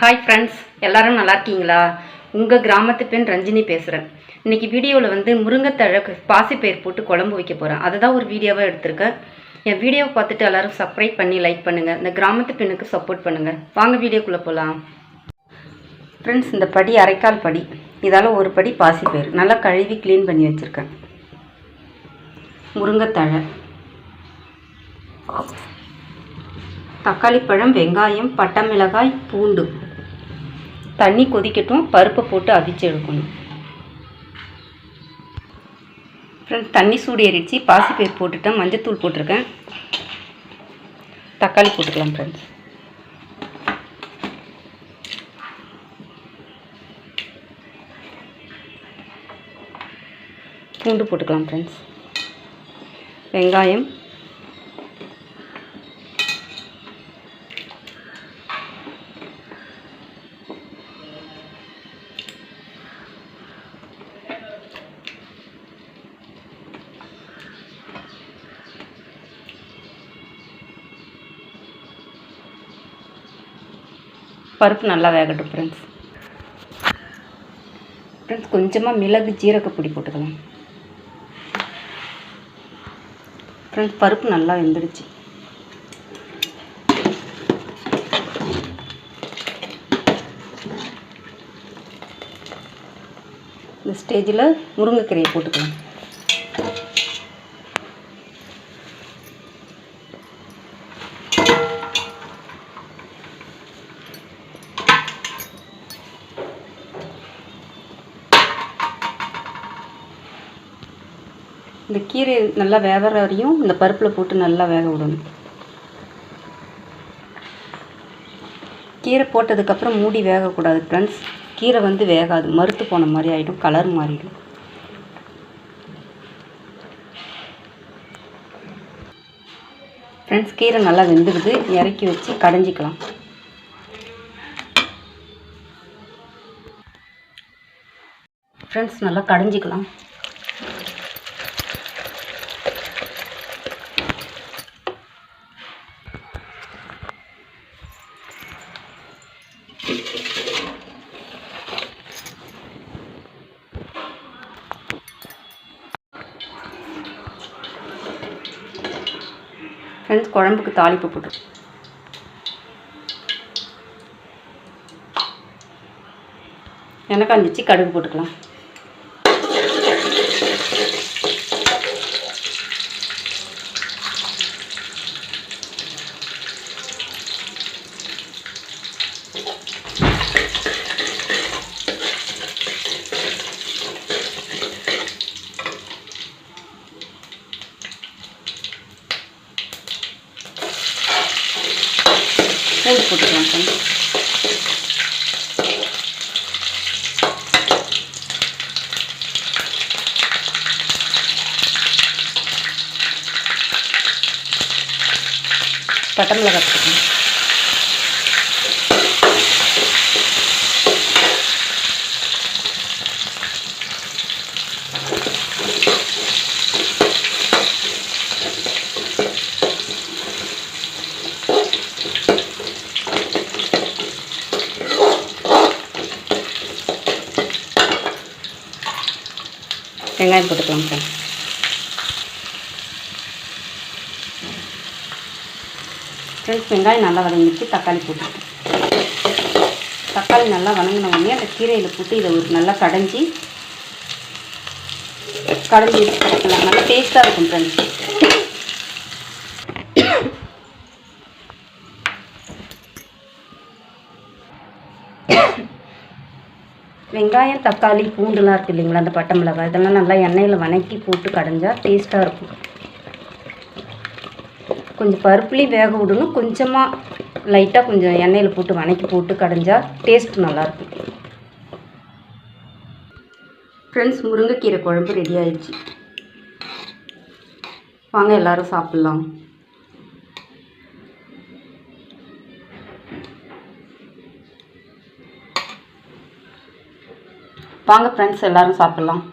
Hi friends, எல்லோரும் நல்லா இருக்கீங்களா? உங்கள் கிராமத்து பெண் ரஞ்சினி பேசுகிறேன். இன்றைக்கி வீடியோவில் முருங்கைத்தழை பாசிப்பயிர் போட்டு குழம்பு வைக்க போகிறேன். அதை தான் ஒரு வீடியோவாக எடுத்திருக்கேன். என் வீடியோவை பார்த்துட்டு எல்லோரும் சப்ஸ்கிரைப் பண்ணி லைக் பண்ணுங்கள். இந்த கிராமத்து பெண்ணுக்கு சப்போர்ட் பண்ணுங்கள். வாங்க வீடியோக்குள்ளே போகலாம். ஃப்ரெண்ட்ஸ், இந்த படி அரைக்கால் படி, இதால் ஒரு படி பாசிப்பயிர் நல்லா கழுவி க்ளீன் பண்ணி வச்சுருக்கேன். முருங்கைத்தழை, தக்காளி பழம், வெங்காயம், பட்டை மிளகாய், பூண்டு. தண்ணி கொதிக்கட்டும், பருப்பை போட்டு அவிச்சு எடுக்கணும். ஃப்ரெண்ட்ஸ், தண்ணி சூடு ஏறிடுச்சு. பாசிப்பயிர் போட்டுட்டேன், மஞ்சத்தூள் போட்டிருக்கேன், தக்காளி போட்டுக்கலாம். ஃப்ரெண்ட்ஸ், பூண்டு போட்டுக்கலாம். ஃப்ரெண்ட்ஸ், வெங்காயம், பருப்பு நல்லா வேகட்டும். ஃப்ரெண்ட்ஸ், கொஞ்சமாக மிளகு ஜீரகப்பொடி போட்டுக்கலாம். ஃப்ரெண்ட்ஸ், பருப்பு நல்லா வெந்துடுச்சு. இந்த ஸ்டேஜில் முருங்கைக்கீரையை போட்டுக்கலாம். இந்த கீரை நல்லா வேகிற வரையும் இந்த பருப்பில் போட்டு நல்லா வேக விடணும். கீரை போட்டதுக்கப்புறம் மூடி வேகக்கூடாது. ஃப்ரெண்ட்ஸ், கீரை வேகாது, மறுத்து போன மாதிரி ஆகிடும், கலர் மாறிடும். ஃப்ரெண்ட்ஸ், கீரை நல்லா வெந்துடுது. இறக்கி வச்சு கடைஞ்சிக்கலாம். ஃப்ரெண்ட்ஸ், நல்லா கடைஞ்சிக்கலாம். ஃப்ரெண்ட்ஸ், குழம்புக்கு தாளிப்பு போட்டு எண்ணெய் காஞ்சிச்சு, கடுகு போட்டுக்கலாம். பூண்டு போட்டுக்கலாம். பட்டை மிளகாய் போட்டுக்கலாம். வெங்காயம் போட்டுக்கலாம். ஃப்ரெண்ட்ஸ், வெங்காயம் நல்லா வதங்கிடுச்சு. தக்காளி போட்டுக்கலாம். தக்காளி நல்லா வதங்கின உடனே அந்த கீரையில் போட்டு இதை ஒரு நல்லா கடைஞ்சி வச்சுக்கலாம். நல்லா டேஸ்ட்டாக இருக்கும். ஃப்ரெண்ட்ஸ், வெங்காயம், தக்காளி, பூண்டுலாம் இருக்குது இல்லைங்களா, அந்த பட்டை மிளகாய், இதெல்லாம் நல்லா எண்ணெயில் வதக்கி போட்டு கடைஞ்சா டேஸ்ட்டாக இருக்கும். கொஞ்சம் பருப்புலேயும் வேக விடணும். கொஞ்சமாக லைட்டாக கொஞ்சம் எண்ணெயில் போட்டு வதக்கி போட்டு கடைஞ்சா டேஸ்ட் நல்லாயிருக்கும். ஃப்ரெண்ட்ஸ், முருங்கைக்கீரை குழம்பு ரெடி ஆயிடுச்சு. வாங்க எல்லோரும் சாப்பிட்லாம். வாங்க ஃப்ரெண்ட்ஸ், எல்லோரும் சாப்பிட்லாம்.